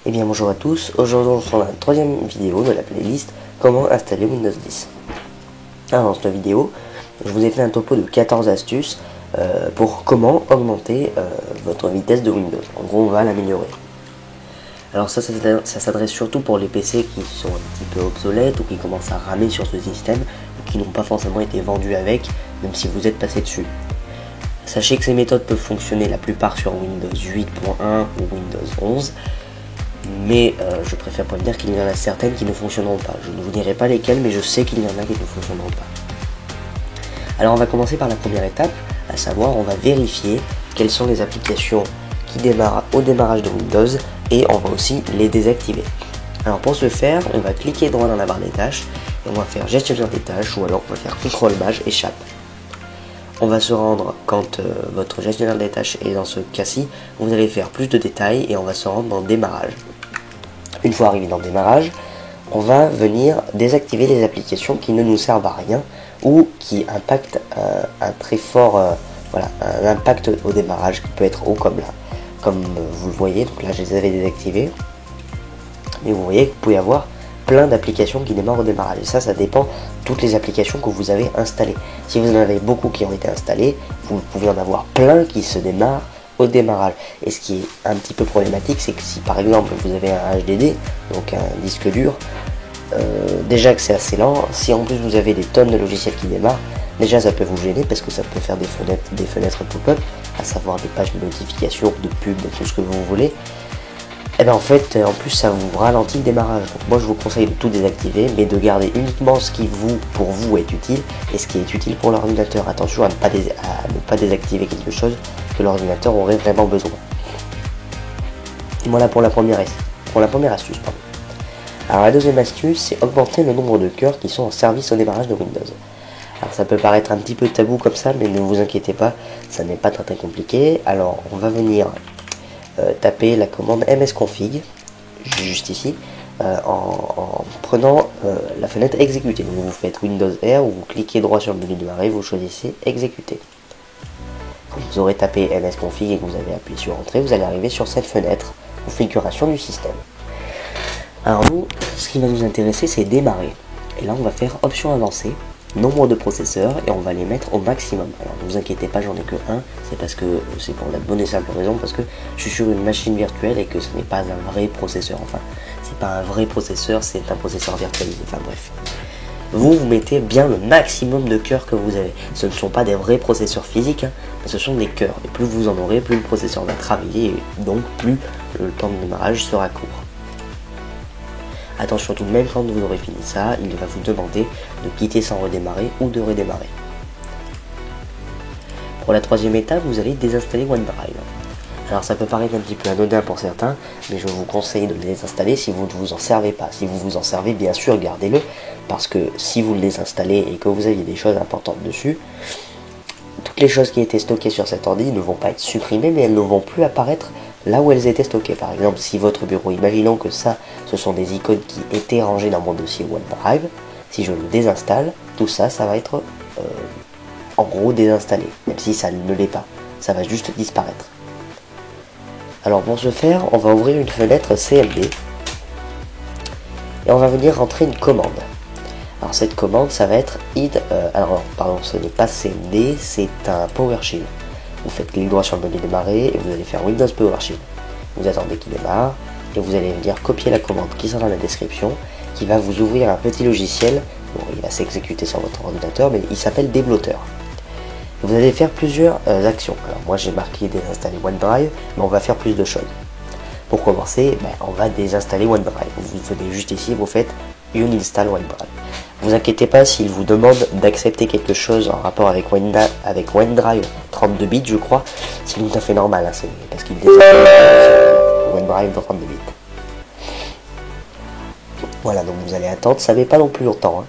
Eh bien bonjour à tous, aujourd'hui on se rend à la troisième vidéo de la playlist Comment installer Windows 10. Alors dans cette vidéo, je vous ai fait un topo de 14 astuces pour comment augmenter votre vitesse de Windows. En gros on va l'améliorer. Alors ça s'adresse surtout pour les PC qui sont un petit peu obsolètes ou qui commencent à ramer sur ce système ou qui n'ont pas forcément été vendus avec, même si vous êtes passé dessus. Sachez que ces méthodes peuvent fonctionner la plupart sur Windows 8.1 ou Windows 11. Mais je préfère prévenir qu'il y en a certaines qui ne fonctionneront pas. Je ne vous dirai pas lesquelles, mais je sais qu'il y en a qui ne fonctionneront pas. Alors on va commencer par la première étape, à savoir on va vérifier quelles sont les applications qui démarrent au démarrage de Windows et on va aussi les désactiver. Alors pour ce faire, on va cliquer droit dans la barre des tâches et on va faire gestionnaire des tâches ou alors on va faire CTRL-MAJ échappe. On va se rendre quand votre gestionnaire des tâches est dans ce cas-ci, vous allez faire plus de détails et on va se rendre dans démarrage. Une fois arrivé dans démarrage, on va venir désactiver les applications qui ne nous servent à rien ou qui impactent un très fort un impact au démarrage qui peut être haut comme là, comme vous le voyez. Donc là je les avais désactivés, mais vous voyez que vous pouvez avoir plein d'applications qui démarrent au démarrage et ça dépend de toutes les applications que vous avez installées. Si vous en avez beaucoup qui ont été installées, vous pouvez en avoir plein qui se démarrent au démarrage. Et ce qui est un petit peu problématique, c'est que si par exemple vous avez un HDD, donc un disque dur, déjà que c'est assez lent, si en plus vous avez des tonnes de logiciels qui démarrent, déjà ça peut vous gêner parce que ça peut faire des fenêtres pop-up, à savoir des pages de notification, de pub, de tout ce que vous voulez. Et bien en fait, en plus ça vous ralentit le démarrage. Donc moi je vous conseille de tout désactiver, mais de garder uniquement ce qui pour vous est utile et ce qui est utile pour l'ordinateur. Attention à ne pas désactiver quelque chose que l'ordinateur aurait vraiment besoin. Et voilà pour la première astuce. Pardon. Alors la deuxième astuce, c'est augmenter le nombre de cœurs qui sont en service au démarrage de Windows. Alors ça peut paraître un petit peu tabou comme ça, mais ne vous inquiétez pas, ça n'est pas très compliqué. Alors on va venir taper la commande msconfig, juste ici, en prenant la fenêtre exécuter. Donc vous faites Windows R, ou vous cliquez droit sur le menu démarrer, vous choisissez exécuter. Quand vous aurez tapé msconfig et que vous avez appuyé sur entrée, vous allez arriver sur cette fenêtre configuration du système. Alors nous, ce qui va nous intéresser, c'est démarrer. Et là on va faire option avancée, nombre de processeurs, et on va les mettre au maximum. Alors ne vous inquiétez pas, j'en ai que un, c'est pour la bonne et simple raison, parce que je suis sur une machine virtuelle et que ce n'est pas un vrai processeur. Enfin, c'est pas un vrai processeur, c'est un processeur virtualisé. Enfin bref. Vous mettez bien le maximum de cœurs que vous avez. Ce ne sont pas des vrais processeurs physiques, mais ce sont des cœurs. Et plus vous en aurez, plus le processeur va travailler, et donc plus le temps de démarrage sera court. Attention tout de même, quand vous aurez fini ça, il va vous demander de quitter sans redémarrer ou de redémarrer. Pour la troisième étape, vous allez désinstaller OneDrive. Alors ça peut paraître un petit peu anodin pour certains, mais je vous conseille de le désinstaller si vous ne vous en servez pas. Si vous vous en servez, bien sûr, gardez-le, parce que si vous le désinstallez et que vous aviez des choses importantes dessus, toutes les choses qui étaient stockées sur cet ordi ne vont pas être supprimées, mais elles ne vont plus apparaître là où elles étaient stockées. Par exemple, si votre bureau, imaginons que ça, ce sont des icônes qui étaient rangées dans mon dossier OneDrive, si je le désinstalle, tout ça, ça va être en gros désinstallé, même si ça ne l'est pas, ça va juste disparaître. Alors pour ce faire, on va ouvrir une fenêtre CMD et on va venir rentrer une commande. Alors cette commande, ça va être ce n'est pas CMD, c'est un PowerShell. Vous faites clic droit sur le menu démarrer et vous allez faire Windows PowerShell. Vous attendez qu'il démarre et vous allez venir copier la commande qui sera dans la description, qui va vous ouvrir un petit logiciel. Bon, il va s'exécuter sur votre ordinateur, mais il s'appelle Déblotter. Vous allez faire plusieurs actions. Alors moi j'ai marqué désinstaller OneDrive, mais on va faire plus de choses. Pour commencer, on va désinstaller OneDrive. Vous venez juste ici, vous faites Uninstall OneDrive. Vous inquiétez pas s'il vous demande d'accepter quelque chose en rapport avec OneDrive 32 bits, je crois. C'est tout à fait normal, hein, parce qu'il désinstalle OneDrive 32 bits. Voilà, donc vous allez attendre, ça ne met pas non plus longtemps. Hein.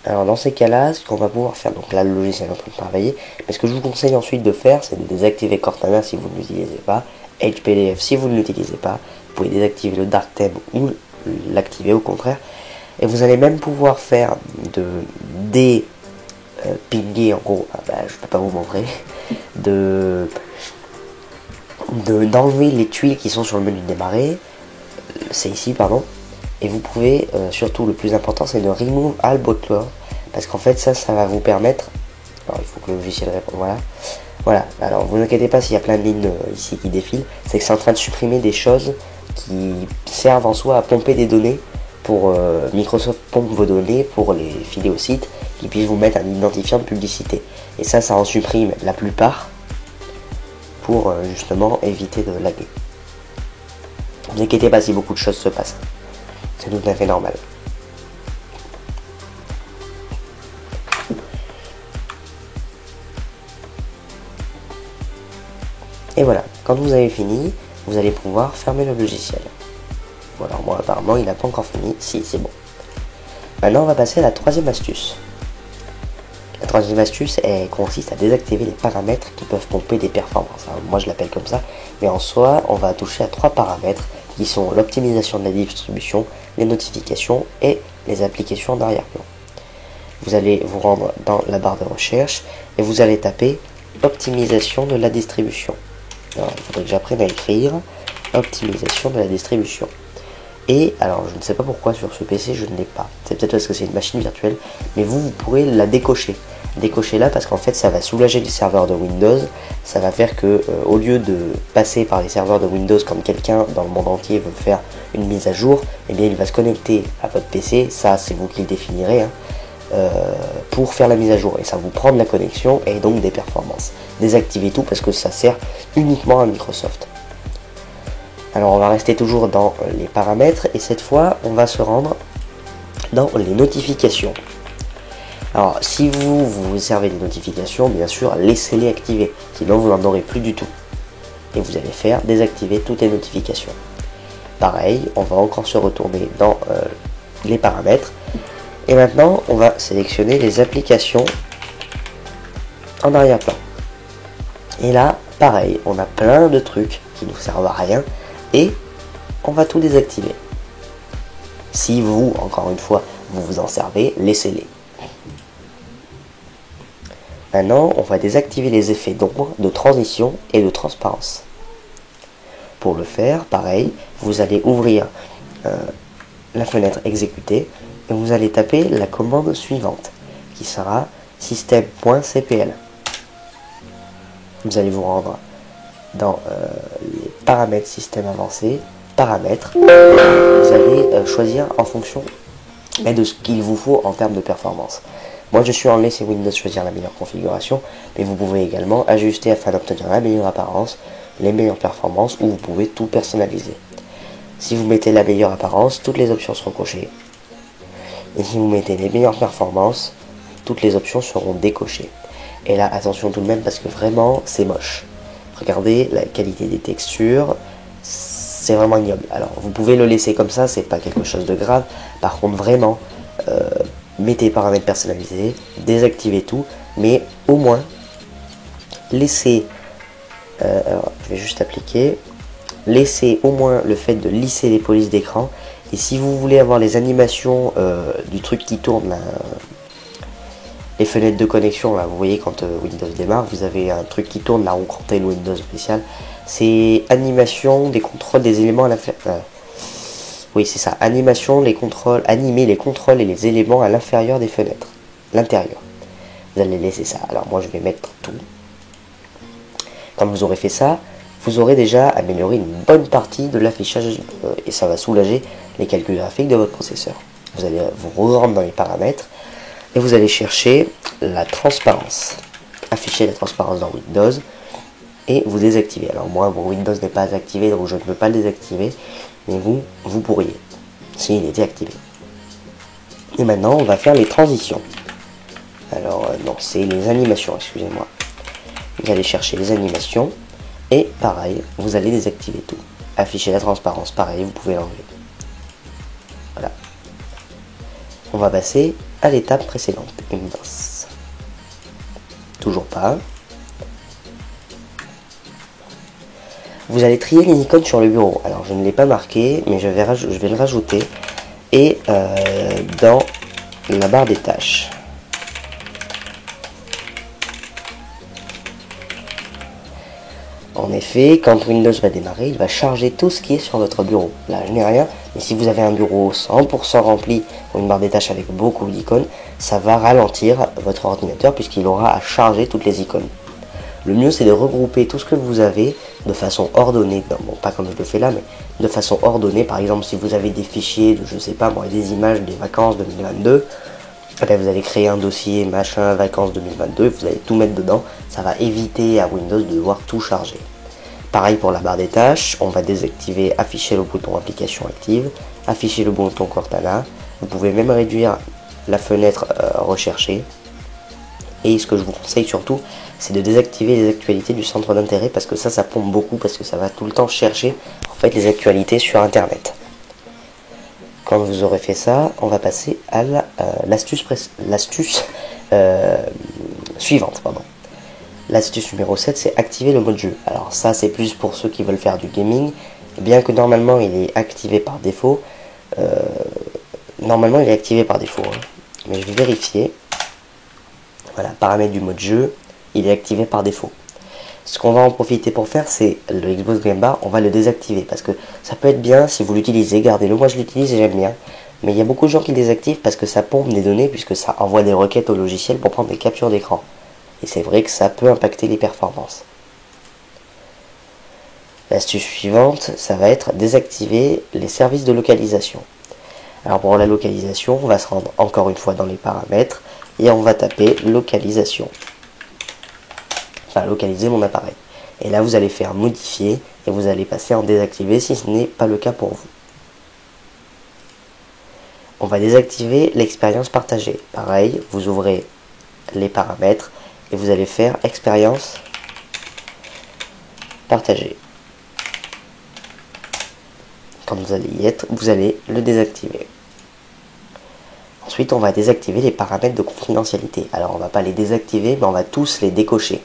Alors dans ces cas-là, ce qu'on va pouvoir faire, donc là le logiciel est en train de travailler, mais ce que je vous conseille ensuite de faire, c'est de désactiver Cortana si vous ne l'utilisez pas, HPDF si vous ne l'utilisez pas, vous pouvez désactiver le Dark Theme ou l'activer au contraire, et vous allez même pouvoir faire pinguer en gros, je peux pas vous montrer, d'enlever les tuiles qui sont sur le menu de démarrer. C'est ici, pardon. Et vous pouvez, surtout le plus important, c'est de remove all bootloader. Parce qu'en fait, ça va vous permettre... Alors, il faut que le logiciel réponde, voilà. Voilà, alors vous inquiétez pas s'il y a plein de lignes ici qui défilent. C'est que c'est en train de supprimer des choses qui servent en soi à pomper des données. Pour Microsoft pompe vos données pour les filer au site, qui puisse vous mettre un identifiant de publicité. Et ça en supprime la plupart pour justement éviter de laguer. Ne vous inquiétez pas si beaucoup de choses se passent. C'est tout à fait normal. Et voilà, quand vous avez fini, vous allez pouvoir fermer le logiciel. Bon, alors moi apparemment il n'a pas encore fini. Si, c'est bon. Maintenant on va passer à la troisième astuce. La troisième astuce consiste à désactiver les paramètres qui peuvent pomper des performances. Alors, moi je l'appelle comme ça, mais en soi on va toucher à 3 paramètres qui sont l'optimisation de la distribution, les notifications et les applications d'arrière-plan. Vous allez vous rendre dans la barre de recherche et vous allez taper optimisation de la distribution. Alors il faudrait que j'apprenne à écrire optimisation de la distribution. Et alors je ne sais pas pourquoi sur ce PC je ne l'ai pas. C'est peut-être parce que c'est une machine virtuelle, mais vous pourrez la décocher. Décocher là parce qu'en fait ça va soulager les serveurs de Windows. Ça va faire que au lieu de passer par les serveurs de Windows comme quelqu'un dans le monde entier veut faire une mise à jour, eh bien il va se connecter à votre PC, ça c'est vous qui le définirez, pour faire la mise à jour. Et ça vous prend de la connexion et donc des performances. Désactivez tout parce que ça sert uniquement à Microsoft. Alors on va rester toujours dans les paramètres et cette fois on va se rendre dans les notifications. Alors si vous servez des notifications, bien sûr laissez-les activer, sinon vous n'en aurez plus du tout. Et vous allez faire désactiver toutes les notifications. Pareil, on va encore se retourner dans les paramètres. Et maintenant on va sélectionner les applications en arrière-plan. Et là, pareil, on a plein de trucs qui ne nous servent à rien. Et on va tout désactiver. Si vous, encore une fois, vous vous en servez, laissez-les. Maintenant, on va désactiver les effets d'ombre, de transition et de transparence. Pour le faire, pareil, vous allez ouvrir la fenêtre exécuter et vous allez taper la commande suivante qui sera système.cpl. Vous allez vous rendre dans les paramètres système avancé, paramètres, vous allez choisir en fonction de ce qu'il vous faut en termes de performance. Moi je suis en laissé Windows choisir la meilleure configuration, mais vous pouvez également ajuster afin d'obtenir la meilleure apparence, les meilleures performances, ou vous pouvez tout personnaliser. Si vous mettez la meilleure apparence, toutes les options seront cochées. Et si vous mettez les meilleures performances, toutes les options seront décochées. Et là attention tout de même parce que vraiment c'est moche. Regardez la qualité des textures, c'est vraiment ignoble. Alors vous pouvez le laisser comme ça, c'est pas quelque chose de grave. Par contre vraiment, mettez paramètres personnalisés, désactivez tout, mais au moins laissez, alors je vais juste appliquer, laissez au moins le fait de lisser les polices d'écran. Et si vous voulez avoir les animations du truc qui tourne là, les fenêtres de connexion, là, vous voyez quand Windows démarre, vous avez un truc qui tourne, là, on comptait le Windows spécial. C'est animation des contrôles des éléments à l'inférieur. Oui, c'est ça, animation, les contrôles, animer les contrôles et les éléments à l'inférieur des fenêtres, l'intérieur. Vous allez laisser ça. Alors moi, je vais mettre tout. Quand vous aurez fait ça, vous aurez déjà amélioré une bonne partie de l'affichage et ça va soulager les calculs graphiques de votre processeur. Vous allez vous rendre dans les paramètres. Et vous allez chercher la transparence. Afficher la transparence dans Windows. Et vous désactiver. Alors moi, bon, Windows n'est pas activé, donc je ne peux pas le désactiver. Mais vous pourriez. S'il était activé. Et maintenant, on va faire les transitions. Alors, non, c'est les animations, excusez-moi. Vous allez chercher les animations. Et pareil, vous allez désactiver tout. Afficher la transparence, pareil, vous pouvez l'enlever. Voilà. On va passer à l'étape précédente, Windows. Toujours pas. Vous allez trier les icônes sur le bureau. Alors je ne l'ai pas marqué, mais je vais le rajouter. Et dans la barre des tâches. En effet, quand Windows va démarrer, il va charger tout ce qui est sur votre bureau. Là, je n'ai rien, mais si vous avez un bureau 100% rempli ou une barre des tâches avec beaucoup d'icônes, ça va ralentir votre ordinateur puisqu'il aura à charger toutes les icônes. Le mieux, c'est de regrouper tout ce que vous avez de façon ordonnée. Bon, pas comme je le fais là, mais de façon ordonnée. Par exemple, si vous avez des fichiers de, je sais pas moi, des images des vacances 2022, vous allez créer un dossier machin vacances 2022, vous allez tout mettre dedans, ça va éviter à Windows de devoir tout charger. Pareil pour la barre des tâches, on va désactiver afficher le bouton application active, afficher le bouton Cortana, vous pouvez même réduire la fenêtre recherchée. Et ce que je vous conseille surtout, c'est de désactiver les actualités du centre d'intérêt parce que ça pompe beaucoup, parce que ça va tout le temps chercher en fait les actualités sur internet. Quand vous aurez fait ça, on va passer à l'astuce suivante. L'astuce numéro 7, c'est activer le mode jeu. Alors ça, c'est plus pour ceux qui veulent faire du gaming. Bien que normalement, il est activé par défaut. Mais je vais vérifier. Voilà, paramètres du mode jeu, il est activé par défaut. Ce qu'on va en profiter pour faire, c'est le Xbox Game Bar, on va le désactiver parce que ça peut être bien si vous l'utilisez, gardez-le. Moi je l'utilise et j'aime bien, mais il y a beaucoup de gens qui le désactivent parce que ça pompe des données puisque ça envoie des requêtes au logiciel pour prendre des captures d'écran. Et c'est vrai que ça peut impacter les performances. L'astuce suivante, ça va être désactiver les services de localisation. Alors pour la localisation, on va se rendre encore une fois dans les paramètres et on va taper localisation. Enfin, localiser mon appareil. Et là, vous allez faire modifier et vous allez passer en désactiver si ce n'est pas le cas pour vous. On va désactiver l'expérience partagée. Pareil, vous ouvrez les paramètres et vous allez faire expérience partagée. Quand vous allez y être, vous allez le désactiver. Ensuite, on va désactiver les paramètres de confidentialité. Alors, on va pas les désactiver, mais on va tous les décocher.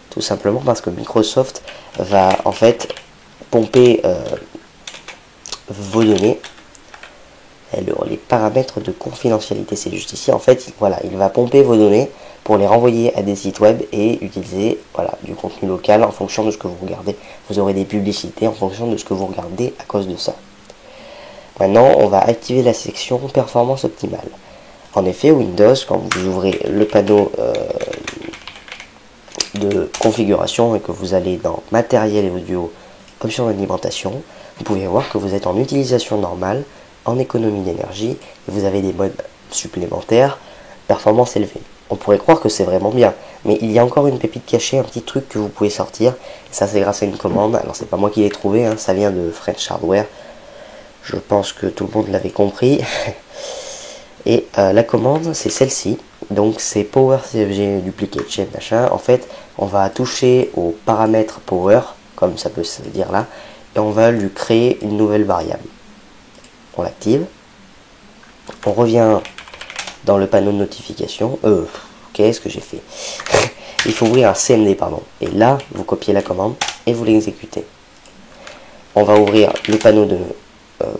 Tout simplement parce que Microsoft va en fait pomper vos données. Les paramètres de confidentialité, c'est juste ici. En fait, voilà, il va pomper vos données pour les renvoyer à des sites web et utiliser du contenu local en fonction de ce que vous regardez. Vous aurez des publicités en fonction de ce que vous regardez à cause de ça. Maintenant, on va activer la section performance optimale. En effet, Windows, quand vous ouvrez le panneau de configuration et que vous allez dans matériel et audio, options d'alimentation, vous pouvez voir que vous êtes en utilisation normale, en économie d'énergie, et vous avez des modes supplémentaires, performance élevée. On pourrait croire que c'est vraiment bien, mais il y a encore une pépite cachée, un petit truc que vous pouvez sortir, et ça c'est grâce à une commande. Alors c'est pas moi qui l'ai trouvé, ça vient de French Hardware, je pense que tout le monde l'avait compris. Et la commande c'est celle-ci, donc c'est Power CFG Duplicate Chain machin. En fait, on va toucher au paramètre Power, comme ça peut se dire là, et on va lui créer une nouvelle variable. On l'active, on revient dans le panneau de notification. Qu'est-ce que j'ai fait? Il faut ouvrir un CMD, pardon. Et là, vous copiez la commande et vous l'exécutez. On va ouvrir le panneau de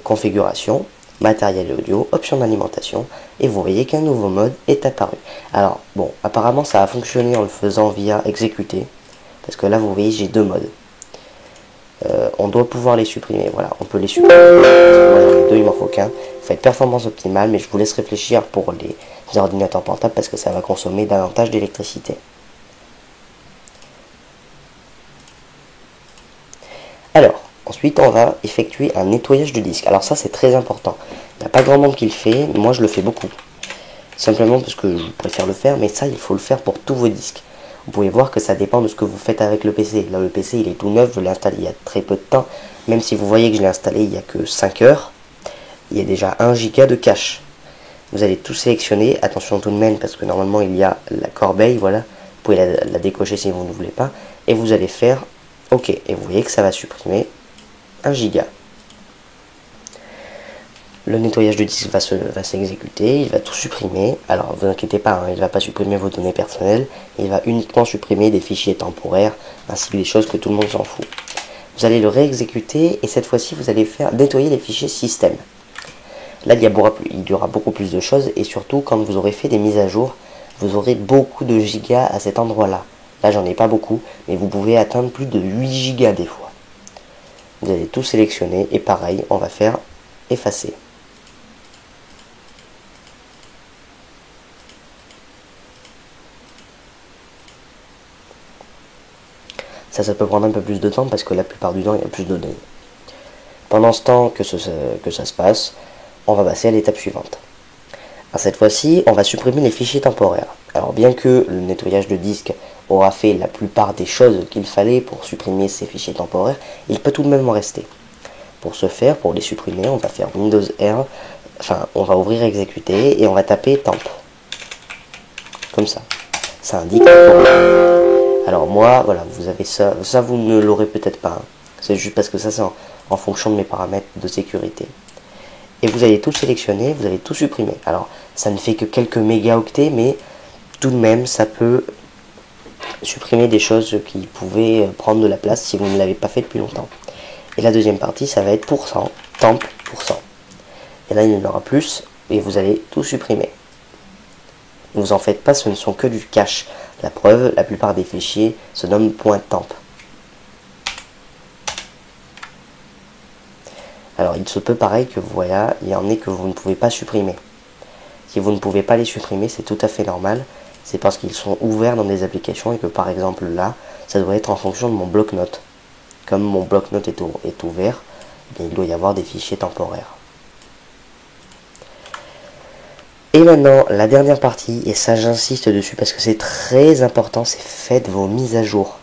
configuration, matériel et audio, options d'alimentation, et vous voyez qu'un nouveau mode est apparu. Alors, bon, apparemment ça a fonctionné en le faisant via exécuter, parce que là vous voyez j'ai deux modes. On doit pouvoir les supprimer, voilà, on peut les supprimer. Moi j'en ai deux, il m'en faut qu'un. Faites performance optimale, mais je vous laisse réfléchir pour les ordinateurs portables parce que ça va consommer davantage d'électricité. Alors, ensuite on va effectuer un nettoyage du disque. Alors ça c'est très important. Il n'y a pas grand monde qui le fait, moi je le fais beaucoup. Simplement parce que je préfère le faire, mais ça il faut le faire pour tous vos disques. Vous pouvez voir que ça dépend de ce que vous faites avec le PC. Là le PC il est tout neuf, je l'ai installé il y a très peu de temps. Même si vous voyez que je l'ai installé il n'y a que 5 heures, il y a déjà 1 giga de cache. Vous allez tout sélectionner, attention tout de même parce que normalement il y a la corbeille, voilà. Vous pouvez la décocher si vous ne voulez pas. Et vous allez faire OK. Et vous voyez que ça va supprimer 1 giga. Le nettoyage du disque va s'exécuter, il va tout supprimer. Alors ne vous inquiétez pas, il ne va pas supprimer vos données personnelles, il va uniquement supprimer des fichiers temporaires, ainsi que des choses que tout le monde s'en fout. Vous allez le réexécuter et cette fois-ci vous allez faire nettoyer les fichiers système. Là il y aura beaucoup plus de choses et surtout quand vous aurez fait des mises à jour, vous aurez beaucoup de gigas à cet endroit-là. Là j'en ai pas beaucoup, mais vous pouvez atteindre plus de 8 Go des fois. Vous allez tout sélectionner et pareil, on va faire effacer. Ça peut prendre un peu plus de temps parce que la plupart du temps il y a plus de données. Pendant ce temps que ça se passe, on va passer à l'étape suivante. Alors cette fois-ci, on va supprimer les fichiers temporaires. Alors bien que le nettoyage de disque aura fait la plupart des choses qu'il fallait pour supprimer ces fichiers temporaires, il peut tout de même en rester. Pour ce faire, pour les supprimer, on va faire Windows R, enfin on va ouvrir exécuter et on va taper temp. Comme ça. Ça indique alors moi, voilà, vous avez ça vous ne l'aurez peut-être pas. Hein. C'est juste parce que ça c'est en fonction de mes paramètres de sécurité. Et vous allez tout sélectionner, vous allez tout supprimer. Alors ça ne fait que quelques mégaoctets, mais tout de même ça peut supprimer des choses qui pouvaient prendre de la place si vous ne l'avez pas fait depuis longtemps. Et la deuxième partie, ça va être temp %. Et là il y en aura plus, et vous allez tout supprimer. Ne vous en faites pas, ce ne sont que du cache. La preuve, la plupart des fichiers se nomment .temp. Alors il se peut pareil que voilà, il y en ait que vous ne pouvez pas supprimer. Si vous ne pouvez pas les supprimer, c'est tout à fait normal. C'est parce qu'ils sont ouverts dans des applications et que par exemple là, ça doit être en fonction de mon bloc-notes. Comme mon bloc-notes est ouvert, il doit y avoir des fichiers temporaires. Et maintenant, la dernière partie, et ça j'insiste dessus parce que c'est très important, c'est faites vos mises à jour.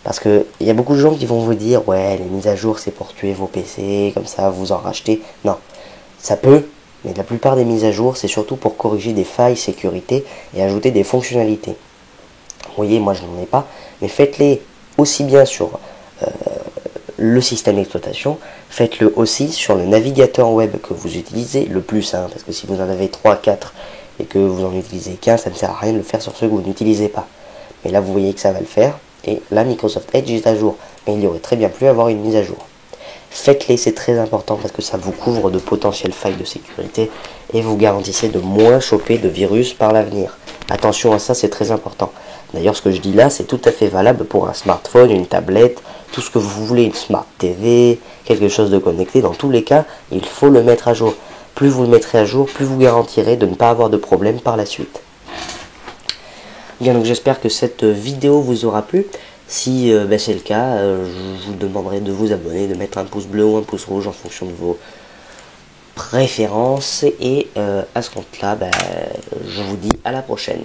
Parce que il y a beaucoup de gens qui vont vous dire, ouais, les mises à jour c'est pour tuer vos PC, comme ça vous en rachetez. Non, ça peut, mais la plupart des mises à jour c'est surtout pour corriger des failles sécurité et ajouter des fonctionnalités. Vous voyez, moi je n'en ai pas, mais faites-les aussi bien sur le système d'exploitation, faites-le aussi sur le navigateur web que vous utilisez le plus, hein, parce que si vous en avez 3, 4 et que vous en utilisez qu'un, ça ne sert à rien de le faire sur ceux que vous n'utilisez pas. Mais là vous voyez que ça va le faire, et là Microsoft Edge est à jour, mais il y aurait très bien pu avoir une mise à jour. Faites-les, c'est très important parce que ça vous couvre de potentielles failles de sécurité et vous garantissez de moins choper de virus par l'avenir. Attention à ça, c'est très important. D'ailleurs, ce que je dis là, c'est tout à fait valable pour un smartphone, une tablette, tout ce que vous voulez, une Smart TV, quelque chose de connecté. Dans tous les cas, il faut le mettre à jour. Plus vous le mettrez à jour, plus vous garantirez de ne pas avoir de problème par la suite. Bien, donc j'espère que cette vidéo vous aura plu. Si c'est le cas, je vous demanderai de vous abonner, de mettre un pouce bleu ou un pouce rouge en fonction de vos préférences. Et à ce compte-là, je vous dis à la prochaine.